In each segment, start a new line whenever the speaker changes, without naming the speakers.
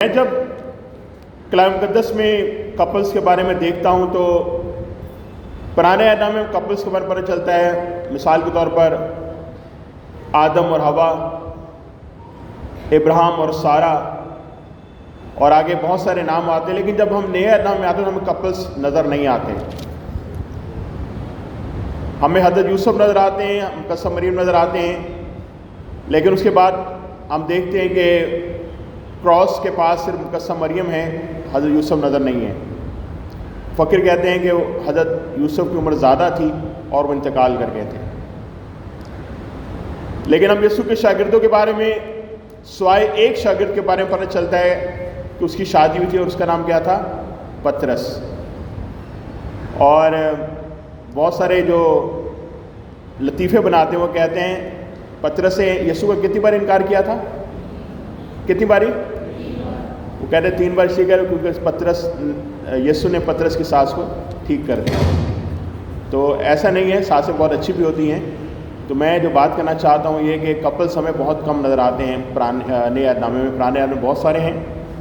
میں جب کلام مقدس میں کپلز کے بارے میں دیکھتا ہوں تو پرانے عہد میں کپلز کے بارے میں پتہ چلتا ہے. مثال کے طور پر آدم اور حوا، ابراہیم اور سارہ، اور آگے بہت سارے نام آتے ہیں. لیکن جب ہم نئے عہد میں آتے ہیں تو ہمیں کپلز نظر نہیں آتے. ہمیں حضرت یوسف نظر آتے ہیں، مقدسہ مریم نظر آتے ہیں، لیکن اس کے بعد ہم دیکھتے ہیں کہ کراس کے پاس صرف مقدسہ مریم ہے، حضرت یوسف نظر نہیں ہے. فقیر کہتے ہیں کہ حضرت یوسف کی عمر زیادہ تھی اور وہ انتقال کر گئے تھے. لیکن ہم یسوع کے شاگردوں کے بارے میں سوائے ایک شاگرد کے بارے میں پتہ چلتا ہے کہ اس کی شادی ہوئی تھی اور اس کا نام کیا تھا؟ پترس. اور بہت سارے جو لطیفے بناتے ہیں وہ کہتے ہیں پترس نے یسوع کا کتنی بار انکار کیا تھا؟ کتنی باری؟ وہ کہتے ہیں 3 بار. اس لیے کہہ رہے کیونکہ یسوع نے پترس کی ساس کو ٹھیک کر دیا. تو ایسا نہیں ہے، ساسیں بہت اچھی بھی ہوتی ہیں. تو میں جو بات کرنا چاہتا ہوں یہ کہ کپلس ہمیں بہت کم نظر آتے ہیں نئے عہد نامے میں. پرانے عہد میں بہت سارے ہیں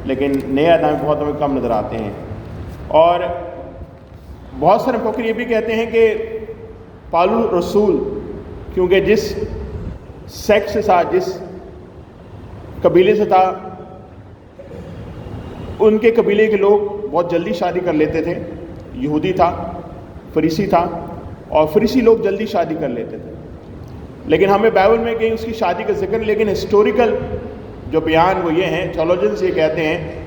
لیکن نئے عہد نامے میں بہت ہمیں کم نظر آتے ہیں. اور بہت سارے مفکر یہ بھی کہتے ہیں کہ پالو رسول کیونکہ جس سیکس سے تھا، جس قبیلے سے تھا، ان کے قبیلے کے لوگ بہت جلدی شادی کر لیتے تھے. یہودی تھا، فریسی تھا، اور فریسی لوگ جلدی شادی کر لیتے تھے. لیکن ہمیں بائبل میں کہیں اس کی شادی کا ذکر، لیکن ہسٹوریکل جو بیان وہ یہ ہیں، تھیولوجنس یہ کہتے ہیں،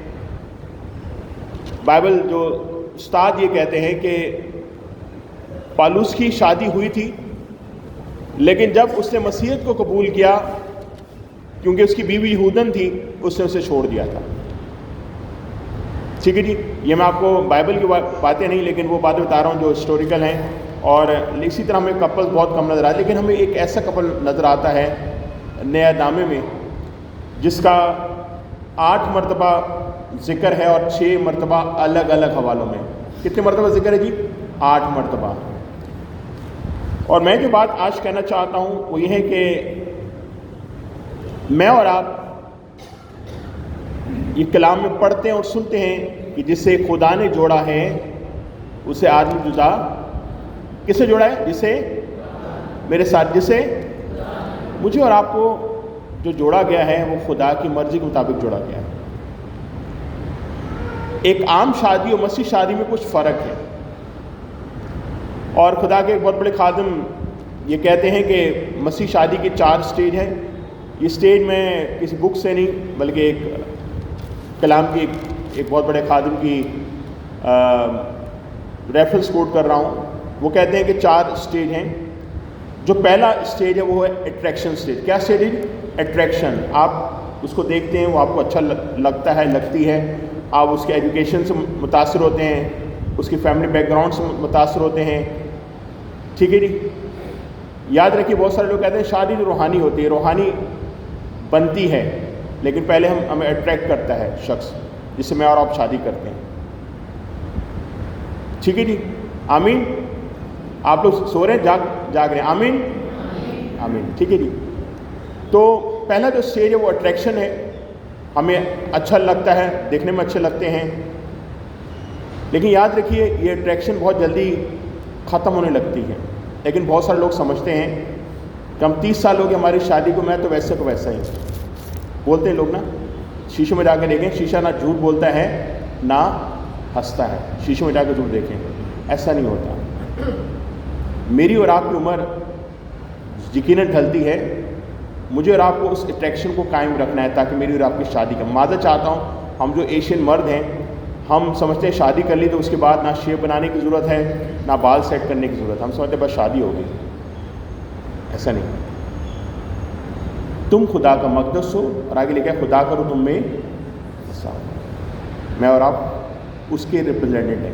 بائبل جو استاد یہ کہتے ہیں کہ پالوس کی شادی ہوئی تھی، لیکن جب اس نے مسیحیت کو قبول کیا کیونکہ اس کی بیوی یہودن تھی، اس نے اسے چھوڑ دیا تھا. ٹھیک ہے جی، یہ میں آپ کو بائبل کی باتیں نہیں لیکن وہ باتیں بتا رہا ہوں جو ہسٹوریکل ہیں. اور اسی طرح ہمیں کپل بہت کم نظر آتے، لیکن ہمیں ایک ایسا کپل نظر آتا ہے نئے عہد نامے میں جس کا 8 مرتبہ ذکر ہے اور 6 مرتبہ الگ الگ حوالوں میں. کتنے مرتبہ ذکر ہے جی؟ 8 مرتبہ. اور میں جو بات آج کہنا چاہتا ہوں وہ یہ ہے کہ میں اور آپ یہ کلام میں پڑھتے ہیں اور سنتے ہیں کہ جسے خدا نے جوڑا ہے اسے آدمی جدا کس سے جوڑا ہے؟ جسے میرے ساتھ جسے مجھے اور آپ کو جو جوڑا گیا ہے وہ خدا کی مرضی کے مطابق جوڑا گیا ہے. ایک عام شادی اور مسیح شادی میں کچھ فرق ہے. اور خدا کے ایک بہت بڑے خادم یہ کہتے ہیں کہ مسیح شادی کے 4 سٹیج ہیں. یہ سٹیج میں کسی بک سے نہیں بلکہ ایک کلام کی ایک بہت بڑے خادم کی ریفرنس کوٹ کر رہا ہوں. وہ کہتے ہیں کہ 4 سٹیج ہیں. جو پہلا سٹیج ہے وہ ہے اٹریکشن سٹیج. کیا سٹیج ہے؟ اٹریکشن. آپ اس کو دیکھتے ہیں، وہ آپ کو اچھا لگتا ہے، لگتی ہے. آپ اس کے ایجوکیشن سے متاثر ہوتے ہیں، اس کی فیملی بیک گراؤنڈ سے متاثر ہوتے ہیں. ٹھیک ہے جی. یاد رکھیے بہت سارے لوگ کہتے ہیں شادی جو روحانی ہوتی ہے، روحانی بنتی ہے، لیکن پہلے ہمیں اٹریکٹ کرتا ہے شخص جس سے میں اور آپ شادی کرتے ہیں. ٹھیک ہے جی. آمین. آپ لوگ سو رہے ہیں؟ جاگ رہے ہیں؟ آمین آمین. ٹھیک ہے جی. تو پہلا جو اسٹیج ہے وہ اٹریکشن ہے. ہمیں اچھا لگتا ہے، دیکھنے میں اچھے لگتے ہیں، لیکن یاد رکھیے یہ اٹریکشن بہت جلدی ختم ہونے لگتی ہے. لیکن بہت سارے لوگ سمجھتے ہیں کہ ہم 30 سال ہو گئے ہماری شادی کو، میں تو ویسے کو ویسا ہی بولتے ہیں لوگ نا. شیشے میں جا کے دیکھیں، شیشہ نہ جھوٹ بولتا ہے نہ ہنستا ہے. شیشے میں جا کے ضرور دیکھیں، ایسا نہیں ہوتا. میری اور آپ کی عمر یقیناً ڈھلتی ہے. مجھے اور آپ کو اس اٹریکشن کو قائم رکھنا ہے تاکہ میری اور آپ کی شادی کا معذرت چاہتا ہوں. ہم جو ایشین مرد ہیں ہم سمجھتے ہیں شادی کر لی تو اس کے بعد نہ شیپ بنانے کی ضرورت ہے نہ بال سیٹ کرنے کی ضرورت ہے. ہم سمجھتے ہیں بس شادی ہوگی. ایسا نہیں. تم خدا کا مقدس ہو، اور آگے لکھا ہے خدا کرو تم میں بسا. میں اور آپ اس کے ریپرزینٹیو ہیں.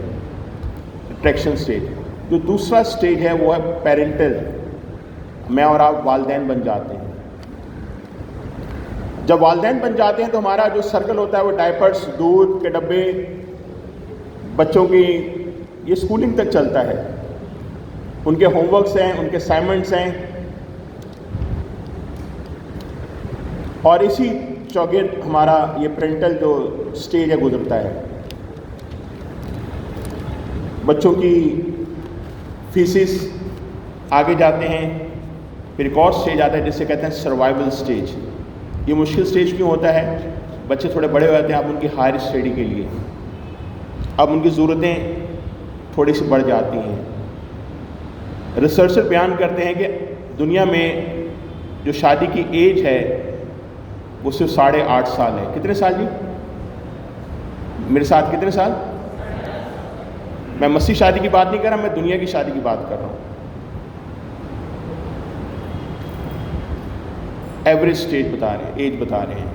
Attraction stage. جو دوسرا سٹیج ہے وہ ہے پیرنٹل. میں اور آپ والدین بن جاتے ہیں. جب والدین بن جاتے ہیں تو ہمارا جو سرکل ہوتا ہے وہ ڈائپرس، دودھ کے ڈبے، بچوں کی یہ اسکولنگ تک چلتا ہے. ان کے ہوم ورکس ہیں، ان کے اسائنمنٹس ہیں، اور اسی شاگرد ہمارا یہ پرنٹل جو سٹیج ہے گزرتا ہے. بچوں کی فیسز آگے جاتے ہیں، پھر ایک اور سٹیج آتا ہے جسے کہتے ہیں سروائیول سٹیج. یہ مشکل سٹیج کیوں ہوتا ہے؟ بچے تھوڑے بڑے ہو جاتے ہیں اب ان کی ہائر اسٹڈی کے لیے، اب ان کی ضرورتیں تھوڑی سی بڑھ جاتی ہیں. ریسرچر بیان کرتے ہیں کہ دنیا میں جو شادی کی ایج ہے وہ صرف 8.5 سال ہے. کتنے سال جی؟ میرے ساتھ کتنے سال؟ میں مسیح شادی کی بات نہیں کر رہا، میں دنیا کی شادی کی بات کر رہا ہوں. ایوریج سٹیج بتا رہے ہیں، ایج بتا رہے ہیں.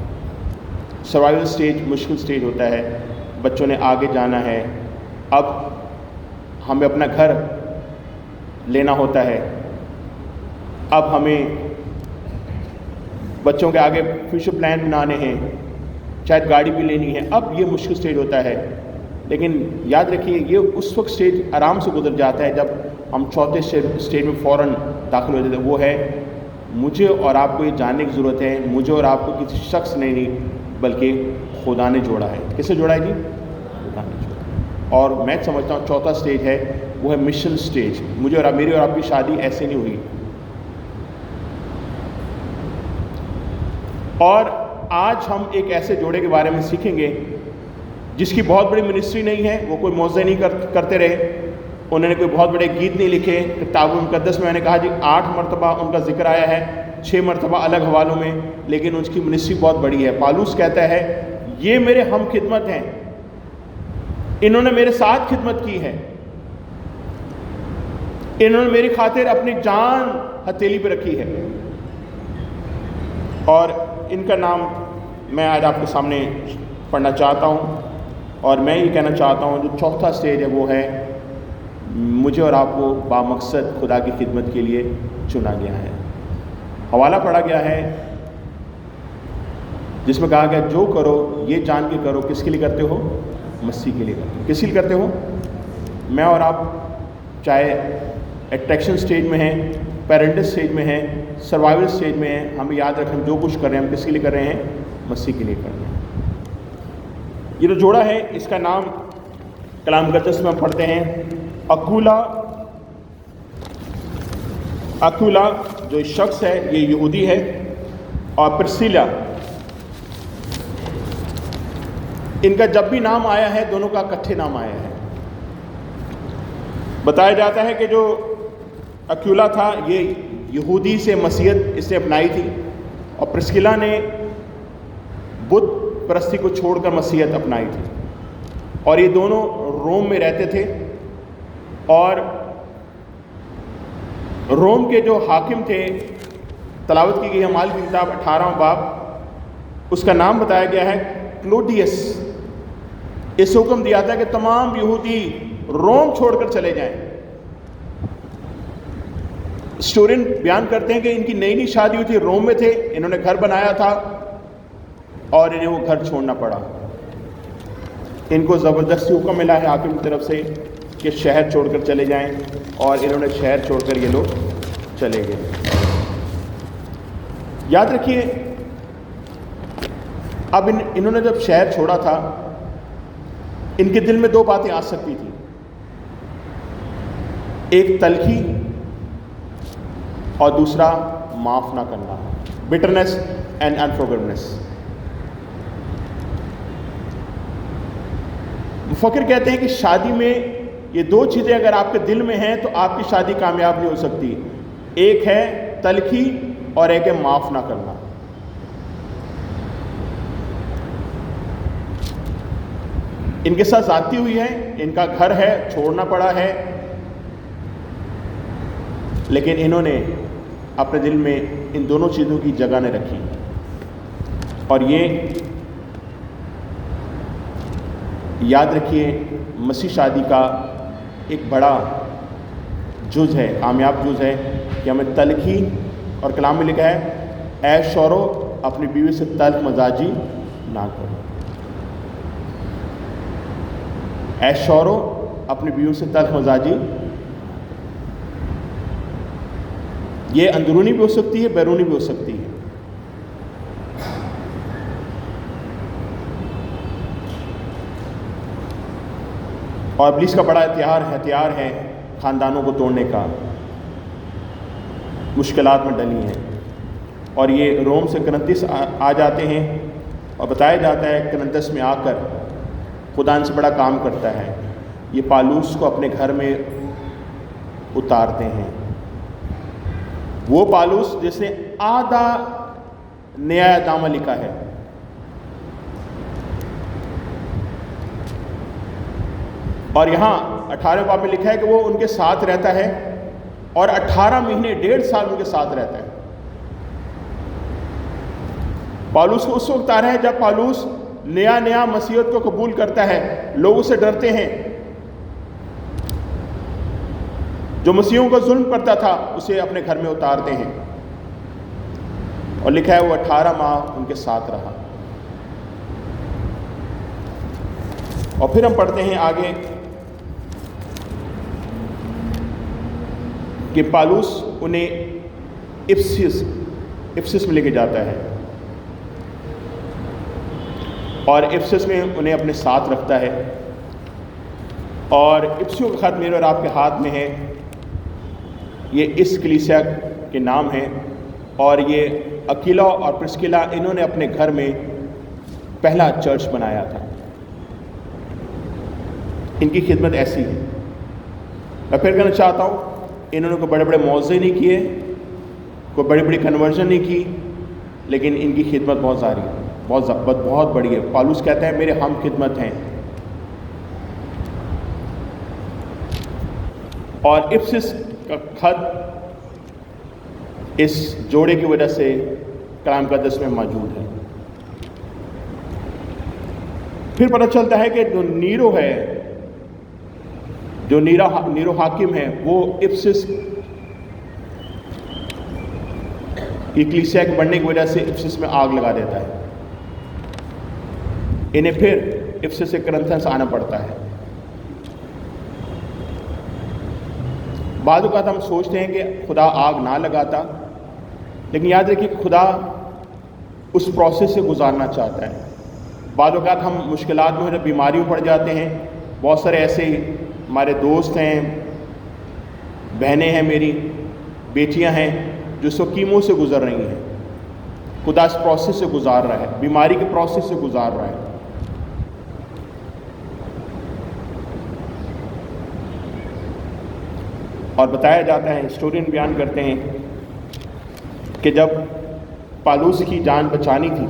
سروائیول سٹیج مشکل سٹیج ہوتا ہے، بچوں نے آگے جانا ہے، اب ہمیں اپنا گھر لینا ہوتا ہے، اب ہمیں بچوں کے آگے فیوچر پلان بنانے ہیں، شاید گاڑی بھی لینی ہے. اب یہ مشکل سٹیج ہوتا ہے. لیکن یاد رکھیے یہ اس وقت سٹیج آرام سے گزر جاتا ہے جب ہم چوتھے سٹیج میں فوراً داخل ہو جاتے ہیں. وہ ہے مجھے اور آپ کو یہ جاننے کی ضرورت ہے، مجھے اور آپ کو کسی شخص نے نہیں بلکہ خدا نے جوڑا ہے. کس سے جوڑا ہے جی؟ خدا نے جوڑا. اور میں سمجھتا ہوں چوتھا سٹیج ہے وہ ہے مشن سٹیج. مجھے اور میری اور آپ کی شادی ایسے نہیں ہوئی. اور آج ہم ایک ایسے جوڑے کے بارے میں سیکھیں گے جس کی بہت بڑی منسٹری نہیں ہے، وہ کوئی موعظے نہیں کرتے رہے، انہوں نے کوئی بہت بڑے گیت نہیں لکھے. کتاب مقدس میں نے کہا جی 8 مرتبہ ان کا ذکر آیا ہے، 6 مرتبہ الگ حوالوں میں، لیکن ان کی منسٹری بہت بڑی ہے. پالوس کہتا ہے یہ میرے ہم خدمت ہیں، انہوں نے میرے ساتھ خدمت کی ہے، انہوں نے میری خاطر اپنی جان ہتھیلی پہ رکھی ہے. اور ان کا نام میں آج آپ کے سامنے پڑھنا چاہتا ہوں. اور میں یہ کہنا چاہتا ہوں جو چوتھا سٹیج ہے وہ ہے مجھے اور آپ کو بامقصد خدا کی خدمت کے لیے چنا گیا ہے. حوالہ پڑھا گیا ہے جس میں کہا گیا جو کرو یہ جان کے کرو کس کے لیے کرتے ہو؟ مسیح کے لیے کرتے ہو. کس کے لیے کرتے ہو؟ میں اور آپ چاہے اٹریکشن سٹیج میں ہیں، پیرنٹل سٹیج میں ہیں، سروائیول سٹیج میں ہیں، ہمیں یاد رکھیں جو کچھ کر رہے ہیں ہم کس کے لیے کر رہے ہیں؟ مسیح کے لیے کر رہے ہیں. یہ جو جوڑا ہے اس کا نام کلام مقدس میں ہم پڑھتے ہیں اکولا جو شخص ہے یہ یہودی ہے، اور پرسیلا. ان کا جب بھی نام آیا ہے دونوں کا اکٹھے نام آیا ہے. بتایا جاتا ہے کہ جو اکولا تھا یہ یہودی سے مسیحیت اس نے اپنائی تھی، اور پرسکلا نے بت پرستی کو چھوڑ کر مسیحیت اپنائی تھی. اور یہ دونوں روم میں رہتے تھے، اور روم کے جو حاکم تھے، تلاوت کی گئی اعمال کی کتاب 18واں باب، اس کا نام بتایا گیا ہے کلوڈیس. اس حکم دیا تھا کہ تمام یہودی روم چھوڑ کر چلے جائیں. اسٹوڈنٹ بیان کرتے ہیں کہ ان کی نئی نئی شادی ہوئی تھی، روم میں تھے، انہوں نے گھر بنایا تھا اور انہیں وہ گھر چھوڑنا پڑا. ان کو زبردستی حکم ملا ہے حاکم کی طرف سے کہ شہر چھوڑ کر چلے جائیں، اور انہوں نے شہر چھوڑ کر یہ لوگ چلے گئے. یاد رکھیے اب انہوں نے جب شہر چھوڑا تھا ان کے دل میں 2 باتیں آ سکتی تھیں، ایک تلخی اور دوسرا معاف نہ کرنا، بٹرنس اینڈ انفورگیونیس. مفکر کہتے ہیں کہ شادی میں یہ 2 چیزیں اگر آپ کے دل میں ہیں تو آپ کی شادی کامیاب نہیں ہو سکتی. ایک ہے تلخی اور ایک ہے معاف نہ کرنا. ان کے ساتھ زیادتی ہوئی ہے، ان کا گھر ہے، چھوڑنا پڑا ہے، لیکن انہوں نے اپنے دل میں ان دونوں چیزوں کی جگہ نہ رکھی. اور یہ یاد رکھیے مسیح شادی کا ایک بڑا جز ہے، کامیاب جز ہے کہ ہمیں تلخی، اور کلام میں لکھا ہے اے شورو اپنی بیوی سے تلخ مزاجی نہ کرو. اے شورو اپنی بیوی سے تلخ مزاجی. یہ اندرونی بھی ہو سکتی ہے، بیرونی بھی ہو سکتی ہے. اور ابلیس کا بڑا ہتھیار ہے خاندانوں کو توڑنے کا، مشکلات میں ڈلی ہیں، اور یہ روم سے کرنتس آ جاتے ہیں، اور بتایا جاتا ہے کرنتس میں آ کر خدا ان سے بڑا کام کرتا ہے، یہ پالوس کو اپنے گھر میں اتارتے ہیں، وہ پالوس جس نے آدھا نیا نامہ لکھا ہے، اور یہاں 18 باب میں لکھا ہے کہ وہ ان کے ساتھ رہتا ہے اور 18 مہینے 1.5 سال ان کے ساتھ رہتا ہے۔ پالوس کو اس وقت آ رہا ہے جب پالوس نیا مسیحیت کو قبول کرتا ہے، لوگ اسے ڈرتے ہیں، جو مسیحیوں کو ظلم کرتا تھا اسے اپنے گھر میں اتارتے ہیں، اور لکھا ہے وہ 18 ماہ ان کے ساتھ رہا۔ اور پھر ہم پڑھتے ہیں آگے کہ پالوس انہیں افسس میں لے کے جاتا ہے، اور افسس میں انہیں اپنے ساتھ رکھتا ہے، اور افسیوں کا خط میرے اور آپ کے ہاتھ میں ہے، یہ اس کلیسیا کے نام ہے، اور یہ اکیلا اور پرسکلا انہوں نے اپنے گھر میں پہلا چرچ بنایا تھا۔ ان کی خدمت ایسی ہے، میں پھر کہنا چاہتا ہوں، انہوں نے کوئی بڑے موعظے نہیں کیے، کوئی بڑی کنورژن نہیں کی، لیکن ان کی خدمت بہت ساری ہے، بہت بڑی ہے۔ پالوس کہتا ہے میرے ہم خدمت ہیں، اور افسس کا خط اس جوڑے کی وجہ سے کلام مقدس میں موجود ہے۔ پھر پتہ چلتا ہے کہ جو نیرو ہے، جو نیرو حاکم ہے، وہ افسس کی کلیسیا کے بڑھنے کی وجہ سے افسس میں آگ لگا دیتا ہے، انہیں پھر افسس سے کرنتھس آنا پڑتا ہے۔ بعض اوقات ہم سوچتے ہیں کہ خدا آگ نہ لگاتا، لیکن یاد رکھیے خدا اس پروسیس سے گزارنا چاہتا ہے۔ بعض اوقات ہم مشکلات میں بیماریوں پڑ جاتے ہیں، بہت سارے ایسے ہمارے دوست ہیں، بہنیں ہیں، میری بیٹیاں ہیں جو سکیموں سے گزر رہی ہیں، خدا اس پروسیس سے گزار رہا ہے، بیماری کے پروسیس سے گزار رہا ہے۔ اور بتایا جاتا ہے، ہسٹورین بیان کرتے ہیں کہ جب پالوس کی جان بچانی تھی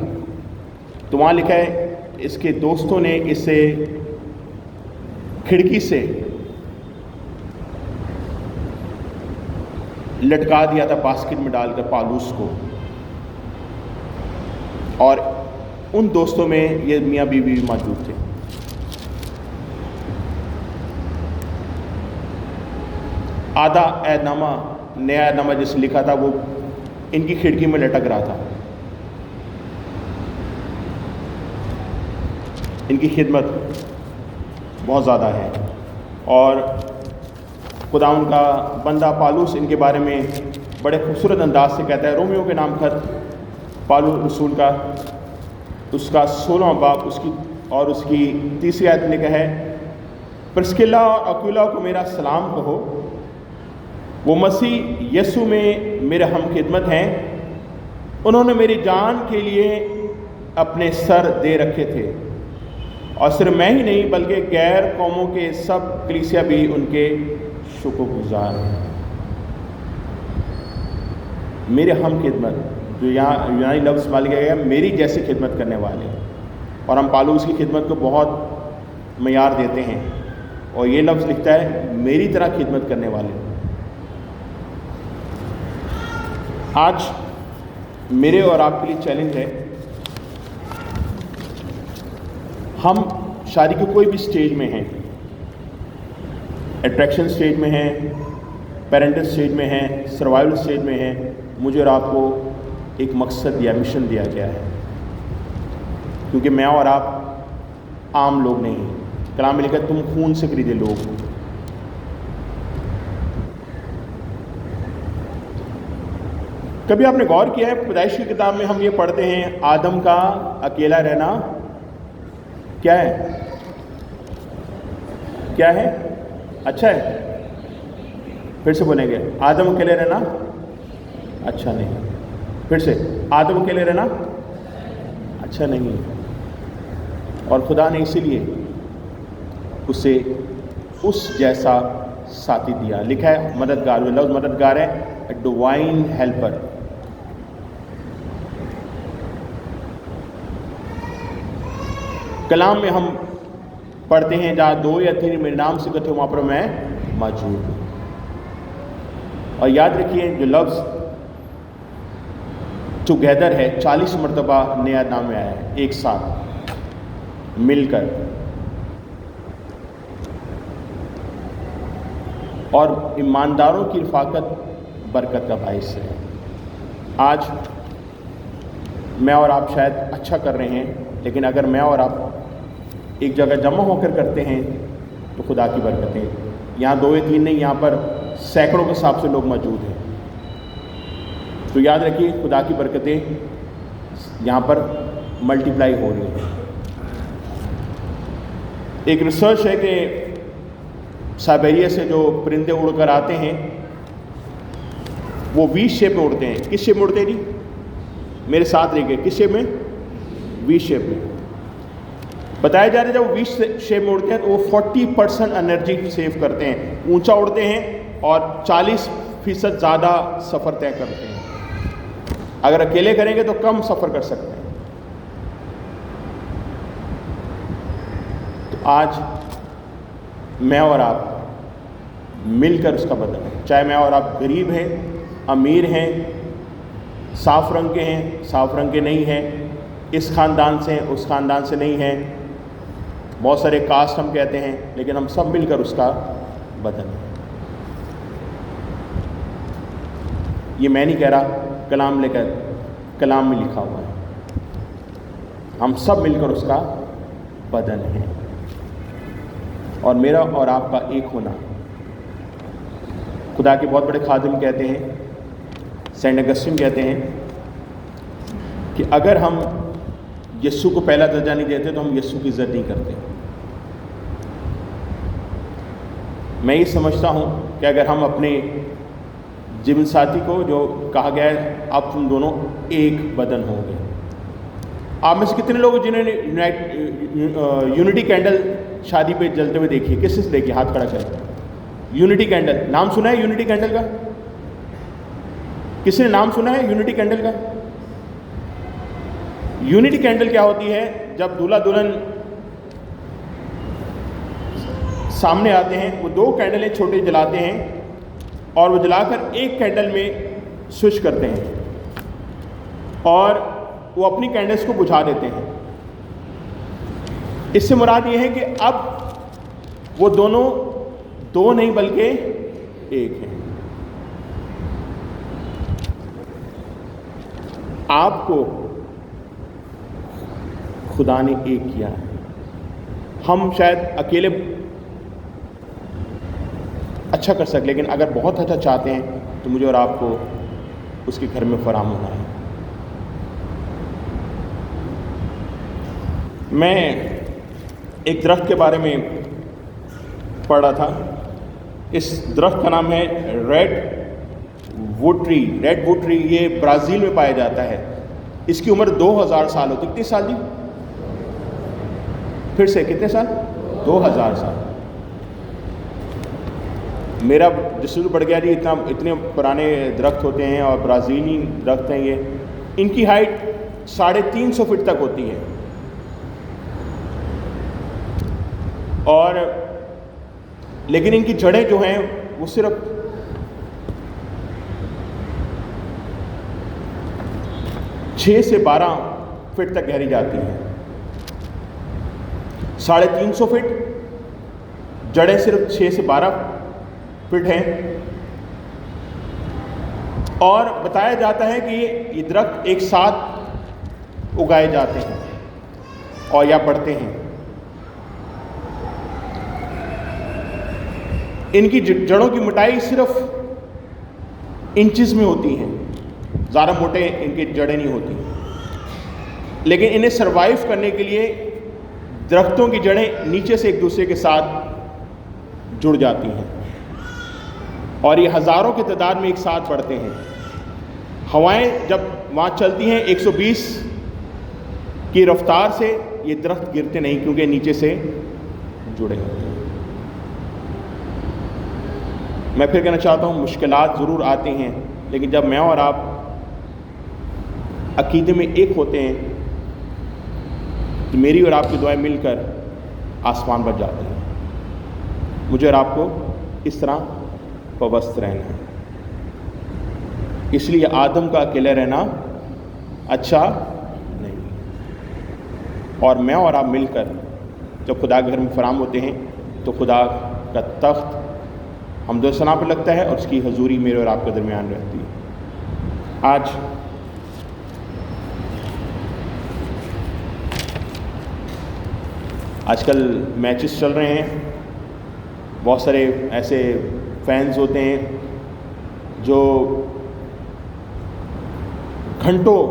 تو وہاں لکھا ہے اس کے دوستوں نے اسے کھڑکی سے لٹکا دیا تھا، باسکٹ میں ڈال کر پالوس کو، اور ان دوستوں میں یہ میاں بیوی بھی موجود تھے۔ آدھا عہد نامہ، نیا عہد نامہ جس لکھا تھا وہ ان کی کھڑکی میں لٹک رہا تھا۔ ان کی خدمت بہت زیادہ ہے، اور خدا ان کا بندہ پالوس ان کے بارے میں بڑے خوبصورت انداز سے کہتا ہے۔ رومیو کے نام خط پالوس رسول کا، اس کا 16واں باب اس کی 3 آیت میں لکھا ہے، پرسکلا اور اکولا کو میرا سلام کہو، وہ مسیح یسوع میں میرے ہم خدمت ہیں، انہوں نے میری جان کے لیے اپنے سر دے رکھے تھے، اور صرف میں ہی نہیں بلکہ غیر قوموں کے سب کلیسیا بھی ان کے شکر گزار ہیں۔ میرے ہم خدمت، جو یہاں یونانی لفظ استعمال کیا گیا، میری جیسی خدمت کرنے والے، اور ہم پالوس کی خدمت کو بہت معیار دیتے ہیں، اور یہ لفظ لکھتا ہے میری طرح خدمت کرنے والے۔ آج میرے اور آپ کے لیے چیلنج ہے، ہم شادی کے کوئی بھی سٹیج میں ہیں، اٹریکشن سٹیج میں ہیں، پیرنٹل سٹیج میں ہیں، سروائیول سٹیج میں ہیں، مجھے اور آپ کو ایک مقصد دیا، مشن دیا گیا ہے، کیونکہ میں اور آپ عام لوگ نہیں ہیں۔ کلام میں لکھا ہے تم خون سے خریدے لوگ ہو۔ کبھی آپ نے غور کیا ہے، پیدائش کی کتاب میں ہم یہ پڑھتے ہیں آدم کا اکیلا رہنا کیا ہے؟ کیا ہے؟ اچھا ہے؟ پھر سے بولیں گے، آدم اکیلے رہنا اچھا نہیں. پھر سے، آدم اکیلے رہنا اچھا نہیں. اور خدا نے اسی لیے اسے اس جیسا ساتھی دیا. لکھا ہے مددگار، وہ لفظ مددگار ہے اے ڈوائن ہیلپر. کلام میں ہم پڑھتے ہیں جہاں 2 یا 3 میرے نام سے کہتے ہیں وہاں پر میں موجود ہوں. اور یاد رکھیے جو لفظ ٹوگیدر ہے 40 مرتبہ نیا نام میں آیا ہے، ایک ساتھ مل کر. اور ایمانداروں کی رفاقت برکت کا باعث ہے. آج میں اور آپ شاید اچھا کر رہے ہیں، لیکن اگر میں اور آپ ایک جگہ جمع ہو کر کرتے ہیں تو خدا کی برکتیں. یہاں 2 یا 3 نہیں، یہاں پر سینکڑوں کے حساب سے لوگ موجود ہیں. تو یاد رکھیے خدا کی برکتیں یہاں پر ملٹیپلائی ہو رہی ہیں. ایک ریسرچ ہے کہ سائبیریا سے جو پرندے اڑ کر آتے ہیں وہ وی شیپ میں اڑتے ہیں. کس شیپ میں اڑتے ہیں جی؟ میرے ساتھ رہ گئے. کس شیپ میں؟ وی شیپ میں. بتایا جا رہا ہے جب وہ وی شیپ میں اڑتے ہیں تو وہ 40% انرجی سیو کرتے ہیں. اونچا اڑتے ہیں اور 40% زیادہ سفر طے کرتے ہیں. اگر اکیلے کریں گے تو کم سفر کر سکتے ہیں. تو آج میں اور آپ مل کر اس کا بدل ہے. چاہے میں اور آپ غریب ہیں، امیر ہیں، صاف رنگ کے ہیں، صاف رنگ کے نہیں ہیں، اس خاندان سے ہیں، اس خاندان سے نہیں ہیں، بہت سارے کاسٹ ہم کہتے ہیں، لیکن ہم سب مل کر اس کا بدل ہے. یہ میں نہیں کہہ رہا، کلام لے کر کلام میں لکھا ہوا ہے. ہم سب مل کر اس کا بدن ہیں. اور میرا اور آپ کا ایک ہونا، خدا کے بہت بڑے خادم کہتے ہیں، سینٹ اگسٹن کہتے ہیں کہ اگر ہم یسوع کو پہلا درجہ نہیں دیتے تو ہم یسوع کی عزت نہیں کرتے. میں یہ سمجھتا ہوں کہ اگر ہم اپنے جیون ساتھی کو، جو کہا گیا ہے اب تم دونوں ایک بدن ہوں گے. آپ میں سے کتنے لوگ جنہوں نے یونٹی کینڈل شادی پہ جلتے ہوئے دیکھی ہے؟ کس سے دیکھی؟ ہاتھ کھڑا کریں. یونٹی کینڈل نام سنا ہے؟ یونٹی کینڈل کا کسی نے نام سنا ہے یونٹی کینڈل کا؟ یونٹی کینڈل کیا ہوتی ہے؟ جب دولہا دلہن سامنے آتے ہیں وہ 2 کینڈلیں چھوٹے جلاتے ہیں اور وہ جلا کر ایک کینڈل میں سوئچ کرتے ہیں اور وہ اپنی کینڈلز کو بجھا دیتے ہیں. اس سے مراد یہ ہے کہ اب وہ دونوں 2 نہیں بلکہ ایک ہیں. آپ کو خدا نے ایک کیا ہے. ہم شاید اکیلے اچھا کر سکیں، لیکن اگر بہت اچھا چاہتے ہیں تو مجھے اور آپ کو اس کے گھر میں فراہم ہونا ہے. میں ایک درخت کے بارے میں پڑھ رہا تھا. اس درخت کا نام ہے redwood tree. Redwood tree یہ برازیل میں پایا جاتا ہے. اس کی عمر 2000 سال ہوتی. کتنے سال جی؟ پھر سے کتنے سال؟ 2000 سال. میرا جسر بڑھ گیا جی، اتنے پرانے درخت ہوتے ہیں اور برازیلی درخت ہیں یہ. ان کی ہائٹ 350 فٹ تک ہوتی ہے اور لیکن ان کی جڑیں جو ہیں وہ صرف 6 سے 12 فٹ تک گہری جاتی ہیں. 350 فٹ، جڑیں صرف 6 سے 12 فٹ ہیں. اور بتایا جاتا ہے کہ یہ درخت ایک ساتھ اگائے جاتے ہیں اور یا بڑھتے ہیں. ان کی جڑوں کی موٹائی صرف انچز میں ہوتی ہیں، زیادہ موٹے ان کی جڑیں نہیں ہوتی. لیکن انہیں سروائیو کرنے کے لیے درختوں کی جڑیں نیچے سے ایک دوسرے کے ساتھ جڑ جاتی ہیں اور یہ ہزاروں کی تعداد میں ایک ساتھ بڑھتے ہیں. ہوائیں جب وہاں چلتی ہیں 120 کی رفتار سے یہ درخت گرتے نہیں کیونکہ نیچے سے جڑے ہوتے ہیں. میں پھر کہنا چاہتا ہوں مشکلات ضرور آتے ہیں لیکن جب میں اور آپ عقیدے میں ایک ہوتے ہیں تو میری اور آپ کی دعائیں مل کر آسمان بن جاتے ہیں. مجھے اور آپ کو اس طرح وابستہ رہنا ہے. اس لیے آدم کا اکیلے رہنا اچھا نہیں. اور میں اور آپ مل کر جب خدا کے گھر میں فراہم ہوتے ہیں تو خدا کا تخت حمد و ثنا پہ لگتا ہے اور اس کی حضوری میرے اور آپ کے درمیان رہتی ہے. آج کل میچز چل رہے ہیں. بہت سارے ایسے فینز ہوتے ہیں جو گھنٹوں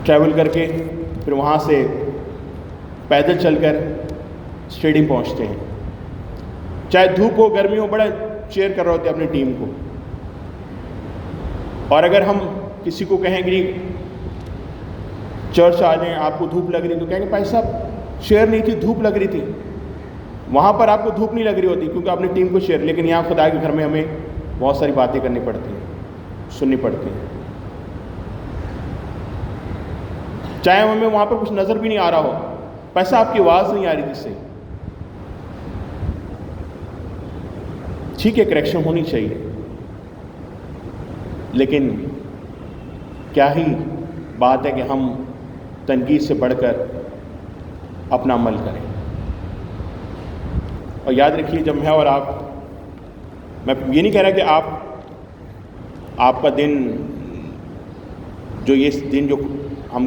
ٹریول کر کے پھر وہاں سے پیدل چل کر اسٹیڈیم پہنچتے ہیں. چاہے دھوپ ہو گرمی ہو بڑا چیئر کر رہے ہوتے ہیں اپنی ٹیم کو. اور اگر ہم کسی کو کہیں کہ چرچ آ جائیں آپ کو دھوپ لگ رہی تو کہیں گے بھائی صاحب چیئر نہیں تھی دھوپ لگ رہی تھی. وہاں پر آپ کو دھوپ نہیں لگ رہی ہوتی کیونکہ اپنی ٹیم کو شیئر. لیکن یہاں خدا کے گھر میں ہمیں بہت ساری باتیں کرنی پڑتی ہیں سننی پڑتی ہیں. چاہے ہمیں وہاں پہ کچھ نظر بھی نہیں آ رہا ہو. پیسہ آپ کی آواز نہیں آ رہی جس سے ٹھیک ہے کریکشن ہونی چاہیے لیکن کیا ہی بات ہے کہ ہم تنقید سے بڑھ کر اپنا عمل کریں. اور یاد رکھیے جب میں اور آپ میں یہ نہیں کہہ رہا کہ آپ کا دن جو یہ دن جو ہم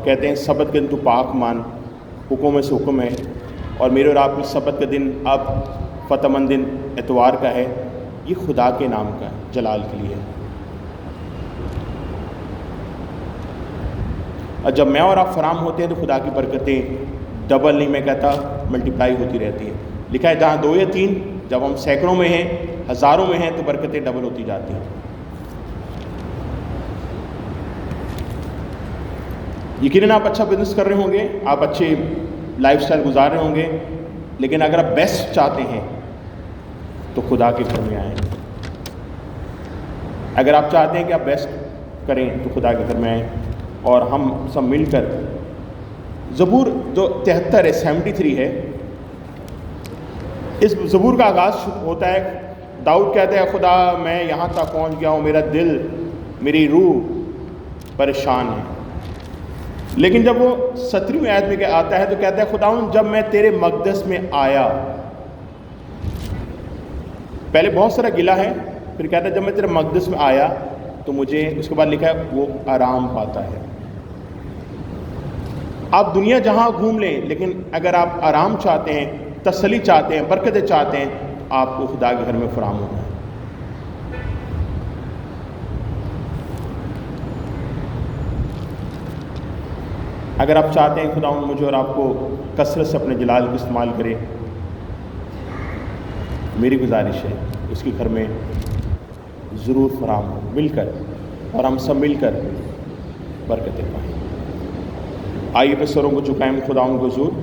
کہتے ہیں سبت کے دن تو پاک مان حکم سے حکم ہے اور میرے اور آپ کی سبت کا دن اب فتح مند دن اتوار کا ہے یہ خدا کے نام کا ہے جلال کے لیے. اور جب میں اور آپ فراہم ہوتے ہیں تو خدا کی برکتیں ڈبل نہیں میں کہتا ملٹیپلائی ہوتی رہتی ہیں. لکھا ہے جہاں 2 یا 3 جب ہم سینکڑوں میں ہیں ہزاروں میں ہیں تو برکتیں ڈبل ہوتی جاتی ہیں. یقیناً آپ اچھا بزنس کر رہے ہوں گے آپ اچھے لائف سٹائل گزار رہے ہوں گے لیکن اگر آپ بیسٹ چاہتے ہیں تو خدا کے گھر میں آئیں. اگر آپ چاہتے ہیں کہ آپ بیسٹ کریں تو خدا کے گھر میں آئیں اور ہم سب مل کر زبور جو 73 ہے 73 ہے اس زبور کا آغاز ہوتا ہے. داؤد کہتا ہے خدا میں یہاں تک پہنچ گیا ہوں میرا دل میری روح پریشان ہے. لیکن جب وہ 17ویں آیت میں آتا ہے تو کہتا ہے خداوند جب میں تیرے مقدس میں آیا. پہلے بہت سارا گلہ ہے پھر کہتا ہے جب میں تیرے مقدس میں آیا تو مجھے اس کے بعد لکھا ہے وہ آرام پاتا ہے. آپ دنیا جہاں گھوم لیں لیکن اگر آپ آرام چاہتے ہیں تسلی چاہتے ہیں برکتیں چاہتے ہیں آپ کو خدا کے گھر میں فراہم ہونا ہے. اگر آپ چاہتے ہیں خدا مجھے اور آپ کو کثرت سے اپنے جلال کو استعمال کرے میری گزارش ہے اس کے گھر میں ضرور فراہم ہو مل کر اور ہم سب مل کر برکتیں پائیں. آئیے پہ سروں کو چکائیں خدا ان کو حضور